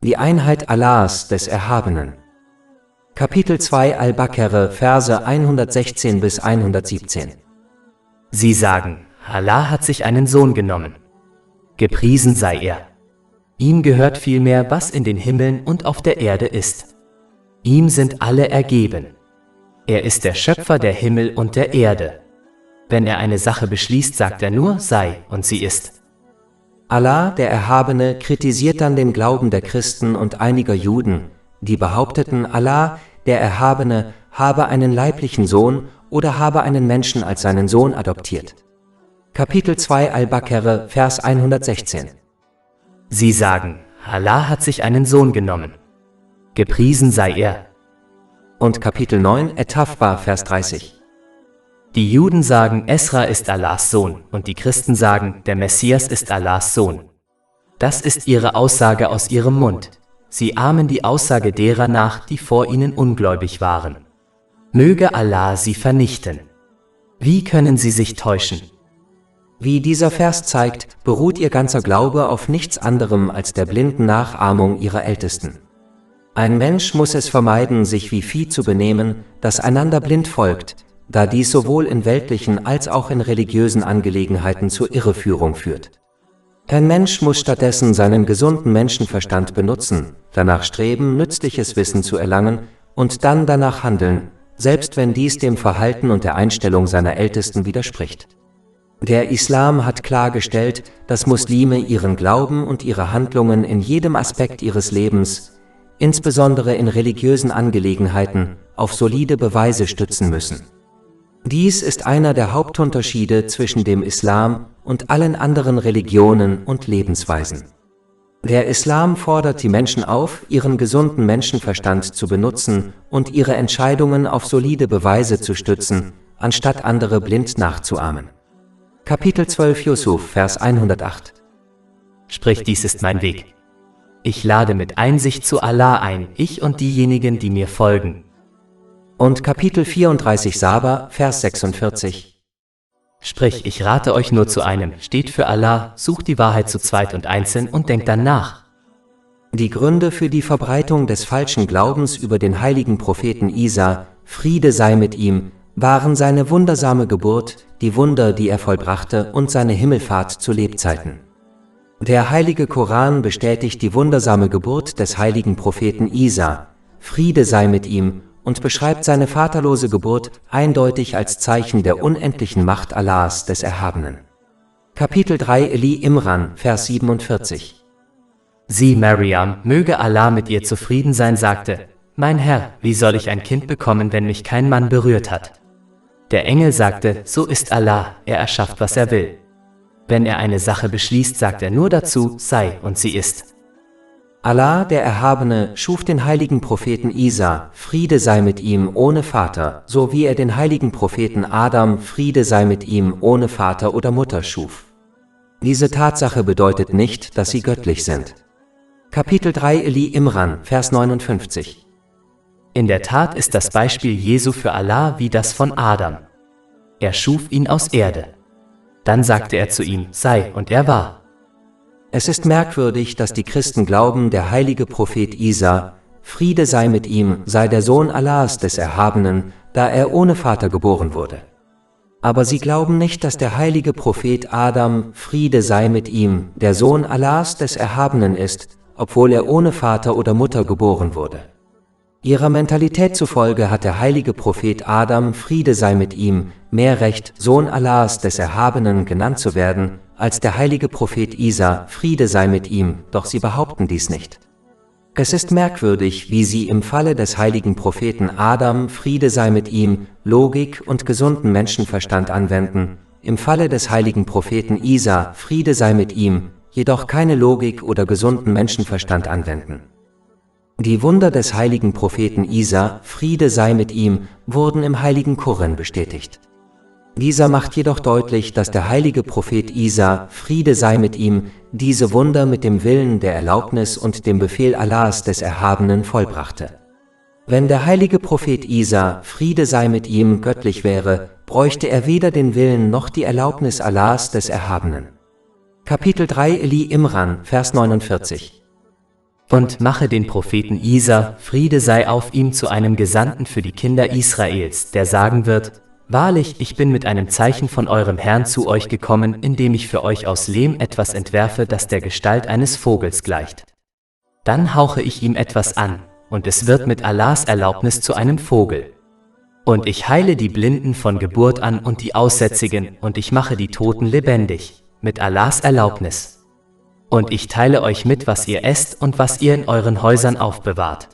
Die Einheit Allahs des Erhabenen. Kapitel 2 Al-Baqarah, Verse 116 bis 117. Sie sagen, Allah hat sich einen Sohn genommen. Gepriesen sei er. Ihm gehört vielmehr, was in den Himmeln und auf der Erde ist. Ihm sind alle ergeben. Er ist der Schöpfer der Himmel und der Erde. Wenn er eine Sache beschließt, sagt er nur, sei, und sie ist. Allah, der Erhabene, kritisiert dann den Glauben der Christen und einiger Juden, die behaupteten, Allah, der Erhabene, habe einen leiblichen Sohn oder habe einen Menschen als seinen Sohn adoptiert. Kapitel 2 Al-Baqarah, Vers 116. Sie sagen, Allah hat sich einen Sohn genommen. Gepriesen sei er. Und Kapitel 9 At-Tawbah, Vers 30. Die Juden sagen, Esra ist Allahs Sohn, und die Christen sagen, der Messias ist Allahs Sohn. Das ist ihre Aussage aus ihrem Mund. Sie ahmen die Aussage derer nach, die vor ihnen ungläubig waren. Möge Allah sie vernichten. Wie können sie sich täuschen? Wie dieser Vers zeigt, beruht ihr ganzer Glaube auf nichts anderem als der blinden Nachahmung ihrer Ältesten. Ein Mensch muss es vermeiden, sich wie Vieh zu benehmen, das einander blind folgt, da dies sowohl in weltlichen als auch in religiösen Angelegenheiten zur Irreführung führt. Ein Mensch muss stattdessen seinen gesunden Menschenverstand benutzen, danach streben, nützliches Wissen zu erlangen und dann danach handeln, selbst wenn dies dem Verhalten und der Einstellung seiner Ältesten widerspricht. Der Islam hat klargestellt, dass Muslime ihren Glauben und ihre Handlungen in jedem Aspekt ihres Lebens, insbesondere in religiösen Angelegenheiten, auf solide Beweise stützen müssen. Dies ist einer der Hauptunterschiede zwischen dem Islam und allen anderen Religionen und Lebensweisen. Der Islam fordert die Menschen auf, ihren gesunden Menschenverstand zu benutzen und ihre Entscheidungen auf solide Beweise zu stützen, anstatt andere blind nachzuahmen. Kapitel 12 Yusuf, Vers 108. Sprich, dies ist mein Weg. Ich lade mit Einsicht zu Allah ein, ich und diejenigen, die mir folgen. Und Kapitel 34 Saba, Vers 46. Sprich, ich rate euch nur zu einem, steht für Allah, sucht die Wahrheit zu zweit und einzeln und denkt dann nach. Die Gründe für die Verbreitung des falschen Glaubens über den heiligen Propheten Isa, Friede sei mit ihm, waren seine wundersame Geburt, die Wunder, die er vollbrachte, und seine Himmelfahrt zu Lebzeiten. Der heilige Koran bestätigt die wundersame Geburt des heiligen Propheten Isa, Friede sei mit ihm, und beschreibt seine vaterlose Geburt eindeutig als Zeichen der unendlichen Macht Allahs des Erhabenen. Kapitel 3 Eli Imran, Vers 47. Sie, Maryam, möge Allah mit ihr zufrieden sein, sagte, mein Herr, wie soll ich ein Kind bekommen, wenn mich kein Mann berührt hat? Der Engel sagte, so ist Allah, er erschafft, was er will. Wenn er eine Sache beschließt, sagt er nur dazu, sei, und sie ist. Allah, der Erhabene, schuf den heiligen Propheten Isa, Friede sei mit ihm, ohne Vater, so wie er den heiligen Propheten Adam, Friede sei mit ihm, ohne Vater oder Mutter schuf. Diese Tatsache bedeutet nicht, dass sie göttlich sind. Kapitel 3 Eli Imran, Vers 59. In der Tat ist das Beispiel Jesu für Allah wie das von Adam. Er schuf ihn aus Erde. Dann sagte er zu ihm, sei, und er war. Es ist merkwürdig, dass die Christen glauben, der heilige Prophet Isa, Friede sei mit ihm, sei der Sohn Allahs des Erhabenen, da er ohne Vater geboren wurde. Aber sie glauben nicht, dass der heilige Prophet Adam, Friede sei mit ihm, der Sohn Allahs des Erhabenen ist, obwohl er ohne Vater oder Mutter geboren wurde. Ihrer Mentalität zufolge hat der heilige Prophet Adam, Friede sei mit ihm, mehr Recht, Sohn Allahs des Erhabenen genannt zu werden, als der heilige Prophet Isa, Friede sei mit ihm, doch sie behaupten dies nicht. Es ist merkwürdig, wie sie im Falle des heiligen Propheten Adam, Friede sei mit ihm, Logik und gesunden Menschenverstand anwenden, im Falle des heiligen Propheten Isa, Friede sei mit ihm, jedoch keine Logik oder gesunden Menschenverstand anwenden. Die Wunder des heiligen Propheten Isa, Friede sei mit ihm, wurden im heiligen Koran bestätigt. Dieser macht jedoch deutlich, dass der heilige Prophet Isa, Friede sei mit ihm, diese Wunder mit dem Willen der Erlaubnis und dem Befehl Allahs des Erhabenen vollbrachte. Wenn der heilige Prophet Isa, Friede sei mit ihm, göttlich wäre, bräuchte er weder den Willen noch die Erlaubnis Allahs des Erhabenen. Kapitel 3 Eli Imran, Vers 49. Und mache den Propheten Isa, Friede sei auf ihm, zu einem Gesandten für die Kinder Israels, der sagen wird: Wahrlich, ich bin mit einem Zeichen von eurem Herrn zu euch gekommen, indem ich für euch aus Lehm etwas entwerfe, das der Gestalt eines Vogels gleicht. Dann hauche ich ihm etwas an, und es wird mit Allahs Erlaubnis zu einem Vogel. Und ich heile die Blinden von Geburt an und die Aussätzigen, und ich mache die Toten lebendig, mit Allahs Erlaubnis. Und ich teile euch mit, was ihr esst und was ihr in euren Häusern aufbewahrt.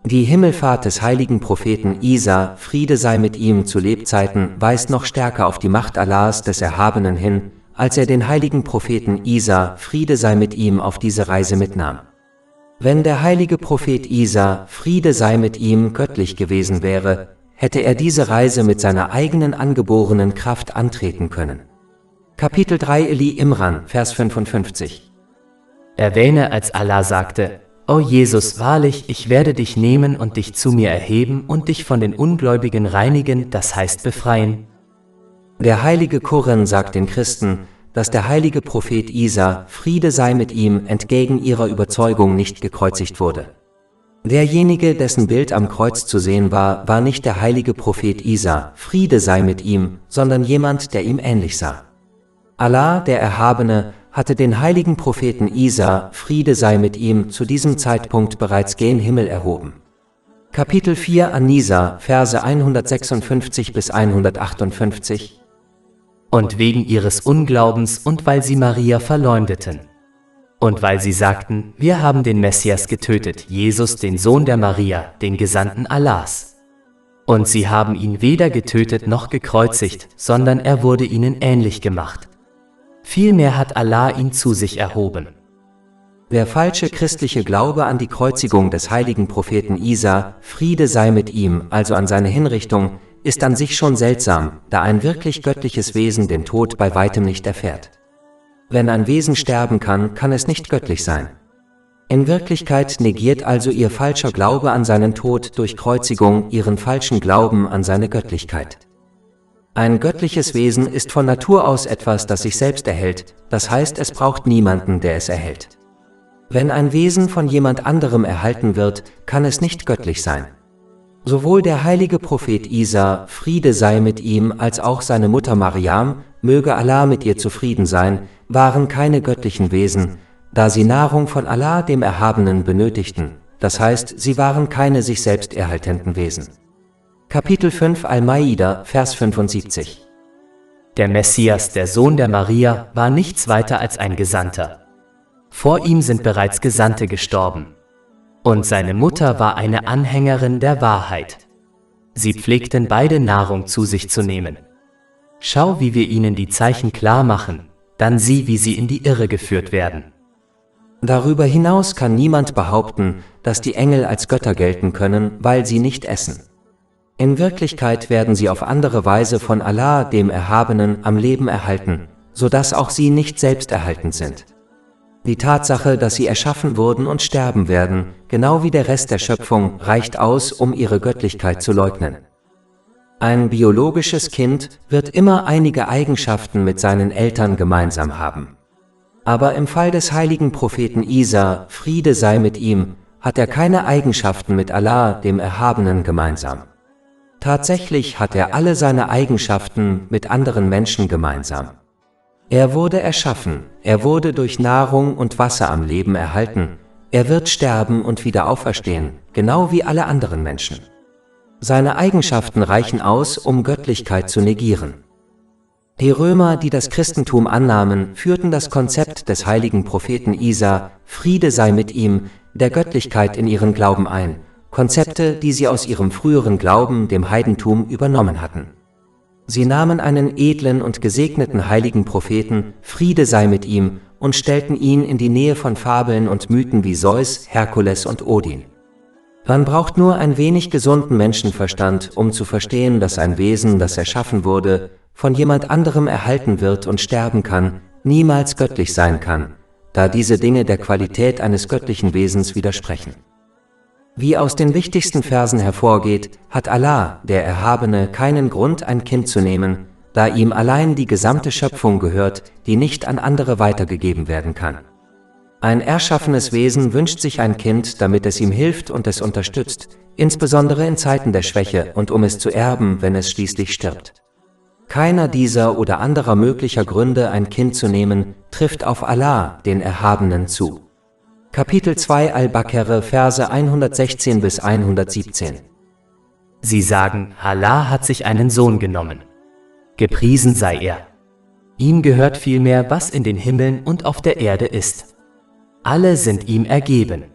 Die Himmelfahrt des heiligen Propheten Isa, Friede sei mit ihm, zu Lebzeiten weist noch stärker auf die Macht Allahs des Erhabenen hin, als er den heiligen Propheten Isa, Friede sei mit ihm, auf diese Reise mitnahm. Wenn der heilige Prophet Isa, Friede sei mit ihm, göttlich gewesen wäre, hätte er diese Reise mit seiner eigenen angeborenen Kraft antreten können. Kapitel 3 Eli Imran, Vers 55. Erwähne, als Allah sagte: O Jesus, wahrlich, ich werde dich nehmen und dich zu mir erheben und dich von den Ungläubigen reinigen, das heißt befreien. Der heilige Koran sagt den Christen, dass der heilige Prophet Isa, Friede sei mit ihm, entgegen ihrer Überzeugung nicht gekreuzigt wurde. Derjenige, dessen Bild am Kreuz zu sehen war, war nicht der heilige Prophet Isa, Friede sei mit ihm, sondern jemand, der ihm ähnlich sah. Allah, der Erhabene, hatte den heiligen Propheten Isa, Friede sei mit ihm, zu diesem Zeitpunkt bereits gen Himmel erhoben. Kapitel 4 An-Nisa, Verse 156 bis 158. Und wegen ihres Unglaubens und weil sie Maria verleumdeten. Und weil sie sagten: Wir haben den Messias getötet, Jesus, den Sohn der Maria, den Gesandten Allahs. Und sie haben ihn weder getötet noch gekreuzigt, sondern er wurde ihnen ähnlich gemacht. Vielmehr hat Allah ihn zu sich erhoben. Der falsche christliche Glaube an die Kreuzigung des heiligen Propheten Isa, Friede sei mit ihm, also an seine Hinrichtung, ist an sich schon seltsam, da ein wirklich göttliches Wesen den Tod bei weitem nicht erfährt. Wenn ein Wesen sterben kann, kann es nicht göttlich sein. In Wirklichkeit negiert also ihr falscher Glaube an seinen Tod durch Kreuzigung ihren falschen Glauben an seine Göttlichkeit. Ein göttliches Wesen ist von Natur aus etwas, das sich selbst erhält, das heißt, es braucht niemanden, der es erhält. Wenn ein Wesen von jemand anderem erhalten wird, kann es nicht göttlich sein. Sowohl der heilige Prophet Isa, Friede sei mit ihm, als auch seine Mutter Mariam, möge Allah mit ihr zufrieden sein, waren keine göttlichen Wesen, da sie Nahrung von Allah, dem Erhabenen, benötigten, das heißt, sie waren keine sich selbst erhaltenden Wesen. Kapitel 5 Al-Maida, Vers 75. Der Messias, der Sohn der Maria, war nichts weiter als ein Gesandter. Vor ihm sind bereits Gesandte gestorben. Und seine Mutter war eine Anhängerin der Wahrheit. Sie pflegten beide Nahrung zu sich zu nehmen. Schau, wie wir ihnen die Zeichen klar machen, dann sieh, wie sie in die Irre geführt werden. Darüber hinaus kann niemand behaupten, dass die Engel als Götter gelten können, weil sie nicht essen. In Wirklichkeit werden sie auf andere Weise von Allah, dem Erhabenen, am Leben erhalten, sodass auch sie nicht selbsterhaltend sind. Die Tatsache, dass sie erschaffen wurden und sterben werden, genau wie der Rest der Schöpfung, reicht aus, um ihre Göttlichkeit zu leugnen. Ein biologisches Kind wird immer einige Eigenschaften mit seinen Eltern gemeinsam haben. Aber im Fall des heiligen Propheten Isa, Friede sei mit ihm, hat er keine Eigenschaften mit Allah, dem Erhabenen, gemeinsam. Tatsächlich hat er alle seine Eigenschaften mit anderen Menschen gemeinsam. Er wurde erschaffen, er wurde durch Nahrung und Wasser am Leben erhalten, er wird sterben und wieder auferstehen, genau wie alle anderen Menschen. Seine Eigenschaften reichen aus, um Göttlichkeit zu negieren. Die Römer, die das Christentum annahmen, führten das Konzept des heiligen Propheten Isa, Friede sei mit ihm, der Göttlichkeit in ihren Glauben ein, Konzepte, die sie aus ihrem früheren Glauben, dem Heidentum, übernommen hatten. Sie nahmen einen edlen und gesegneten heiligen Propheten, Friede sei mit ihm, und stellten ihn in die Nähe von Fabeln und Mythen wie Zeus, Herkules und Odin. Man braucht nur ein wenig gesunden Menschenverstand, um zu verstehen, dass ein Wesen, das erschaffen wurde, von jemand anderem erhalten wird und sterben kann, niemals göttlich sein kann, da diese Dinge der Qualität eines göttlichen Wesens widersprechen. Wie aus den wichtigsten Versen hervorgeht, hat Allah, der Erhabene, keinen Grund, ein Kind zu nehmen, da ihm allein die gesamte Schöpfung gehört, die nicht an andere weitergegeben werden kann. Ein erschaffenes Wesen wünscht sich ein Kind, damit es ihm hilft und es unterstützt, insbesondere in Zeiten der Schwäche und um es zu erben, wenn es schließlich stirbt. Keiner dieser oder anderer möglicher Gründe, ein Kind zu nehmen, trifft auf Allah, den Erhabenen, zu. Kapitel 2 Al-Baqarah, Verse 116 bis 117. Sie sagen, Allah hat sich einen Sohn genommen. Gepriesen sei er. Ihm gehört vielmehr, was in den Himmeln und auf der Erde ist. Alle sind ihm ergeben.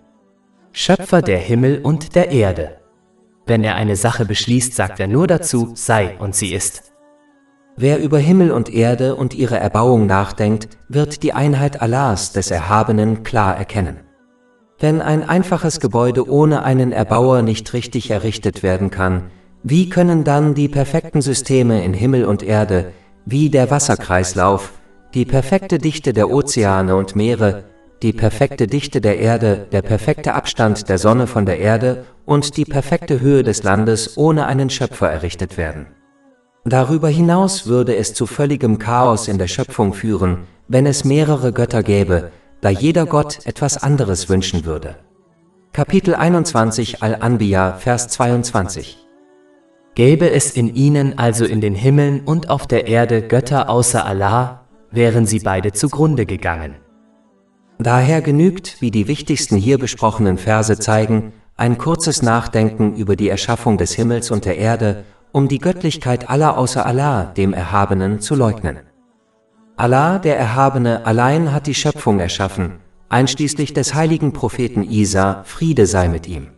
Schöpfer der Himmel und der Erde. Wenn er eine Sache beschließt, sagt er nur dazu, sei, und sie ist. Wer über Himmel und Erde und ihre Erbauung nachdenkt, wird die Einheit Allahs, des Erhabenen, klar erkennen. Wenn ein einfaches Gebäude ohne einen Erbauer nicht richtig errichtet werden kann, wie können dann die perfekten Systeme in Himmel und Erde, wie der Wasserkreislauf, die perfekte Dichte der Ozeane und Meere, die perfekte Dichte der Erde, der perfekte Abstand der Sonne von der Erde und die perfekte Höhe des Landes ohne einen Schöpfer errichtet werden? Darüber hinaus würde es zu völligem Chaos in der Schöpfung führen, wenn es mehrere Götter gäbe, da jeder Gott etwas anderes wünschen würde. Kapitel 21 Al-Anbiya, Vers 22. Gäbe es in ihnen also in den Himmeln und auf der Erde Götter außer Allah, wären sie beide zugrunde gegangen. Daher genügt, wie die wichtigsten hier besprochenen Verse zeigen, ein kurzes Nachdenken über die Erschaffung des Himmels und der Erde, um die Göttlichkeit aller außer Allah, dem Erhabenen, zu leugnen. Allah, der Erhabene, allein hat die Schöpfung erschaffen, einschließlich des heiligen Propheten Isa, Friede sei mit ihm.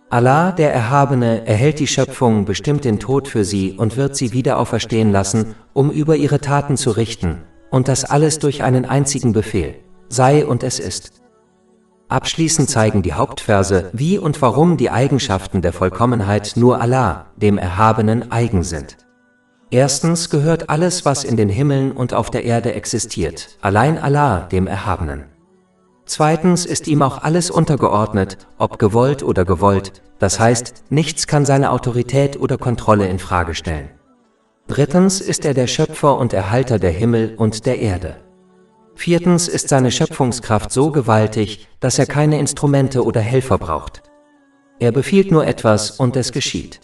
Allah, der Erhabene, erhält die Schöpfung, bestimmt den Tod für sie und wird sie wieder auferstehen lassen, um über ihre Taten zu richten, und das alles durch einen einzigen Befehl: Sei und es ist. Abschließend zeigen die Hauptverse, wie und warum die Eigenschaften der Vollkommenheit nur Allah, dem Erhabenen, eigen sind. Erstens gehört alles, was in den Himmeln und auf der Erde existiert, allein Allah, dem Erhabenen. Zweitens ist ihm auch alles untergeordnet, ob gewollt oder gewollt, das heißt, nichts kann seine Autorität oder Kontrolle in Frage stellen. Drittens ist er der Schöpfer und Erhalter der Himmel und der Erde. Viertens ist seine Schöpfungskraft so gewaltig, dass er keine Instrumente oder Helfer braucht. Er befiehlt nur etwas und es geschieht.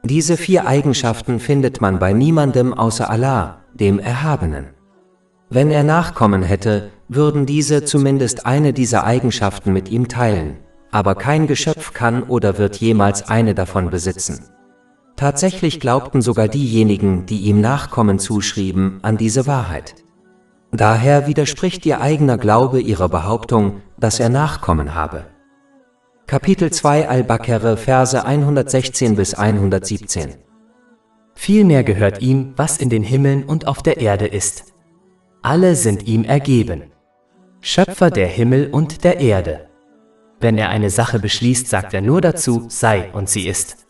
Diese 4 Eigenschaften findet man bei niemandem außer Allah, dem Erhabenen. Wenn er Nachkommen hätte, würden diese zumindest eine dieser Eigenschaften mit ihm teilen, aber kein Geschöpf kann oder wird jemals eine davon besitzen. Tatsächlich glaubten sogar diejenigen, die ihm Nachkommen zuschrieben, an diese Wahrheit. Daher widerspricht ihr eigener Glaube ihrer Behauptung, dass er Nachkommen habe. Kapitel 2 Al-Baqarah, Verse 116 bis 117. Vielmehr gehört ihm, was in den Himmeln und auf der Erde ist. Alle sind ihm ergeben. Schöpfer der Himmel und der Erde. Wenn er eine Sache beschließt, sagt er nur dazu, sei, und sie ist.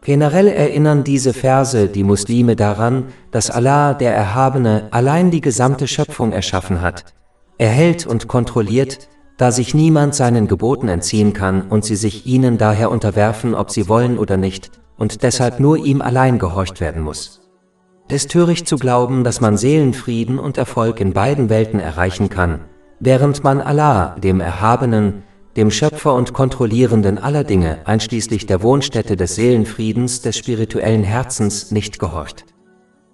Generell erinnern diese Verse die Muslime daran, dass Allah, der Erhabene, allein die gesamte Schöpfung erschaffen hat. Er hält und kontrolliert, da sich niemand seinen Geboten entziehen kann und sie sich ihnen daher unterwerfen, ob sie wollen oder nicht, und deshalb nur ihm allein gehorcht werden muss. Es ist töricht zu glauben, dass man Seelenfrieden und Erfolg in beiden Welten erreichen kann, während man Allah, dem Erhabenen, dem Schöpfer und Kontrollierenden aller Dinge, einschließlich der Wohnstätte des Seelenfriedens, des spirituellen Herzens, nicht gehorcht.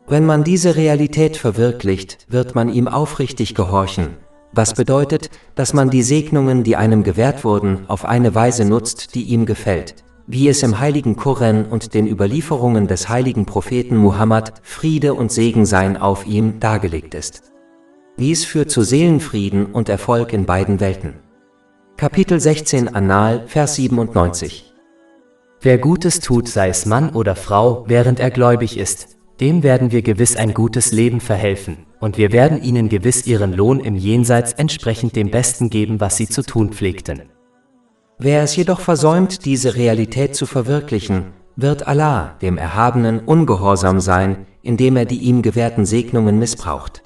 Wenn man diese Realität verwirklicht, wird man ihm aufrichtig gehorchen, was bedeutet, dass man die Segnungen, die einem gewährt wurden, auf eine Weise nutzt, die ihm gefällt, wie es im heiligen Koran und den Überlieferungen des heiligen Propheten Muhammad, Friede und Segen seien auf ihm, dargelegt ist. Dies führt zu Seelenfrieden und Erfolg in beiden Welten. Kapitel 16 An-Nahl, Vers 97. Wer Gutes tut, sei es Mann oder Frau, während er gläubig ist, dem werden wir gewiss ein gutes Leben verhelfen, und wir werden ihnen gewiss ihren Lohn im Jenseits entsprechend dem Besten geben, was sie zu tun pflegten. Wer es jedoch versäumt, diese Realität zu verwirklichen, wird Allah, dem Erhabenen, ungehorsam sein, indem er die ihm gewährten Segnungen missbraucht.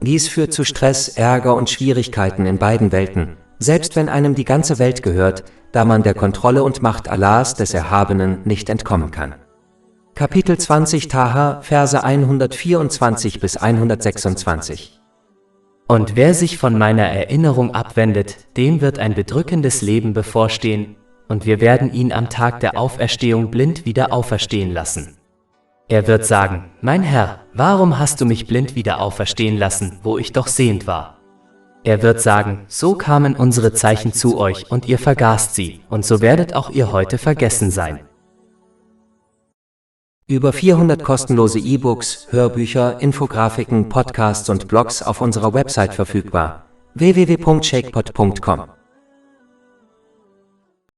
Dies führt zu Stress, Ärger und Schwierigkeiten in beiden Welten, selbst wenn einem die ganze Welt gehört, da man der Kontrolle und Macht Allahs, des Erhabenen, nicht entkommen kann. Kapitel 20 Taha, Verse 124 bis 126. Und wer sich von meiner Erinnerung abwendet, dem wird ein bedrückendes Leben bevorstehen, und wir werden ihn am Tag der Auferstehung blind wieder auferstehen lassen. Er wird sagen, mein Herr, warum hast du mich blind wieder auferstehen lassen, wo ich doch sehend war? Er wird sagen, so kamen unsere Zeichen zu euch und ihr vergaßt sie, und so werdet auch ihr heute vergessen sein. Über 400 kostenlose E-Books, Hörbücher, Infografiken, Podcasts und Blogs auf unserer Website verfügbar: www.shakepot.com.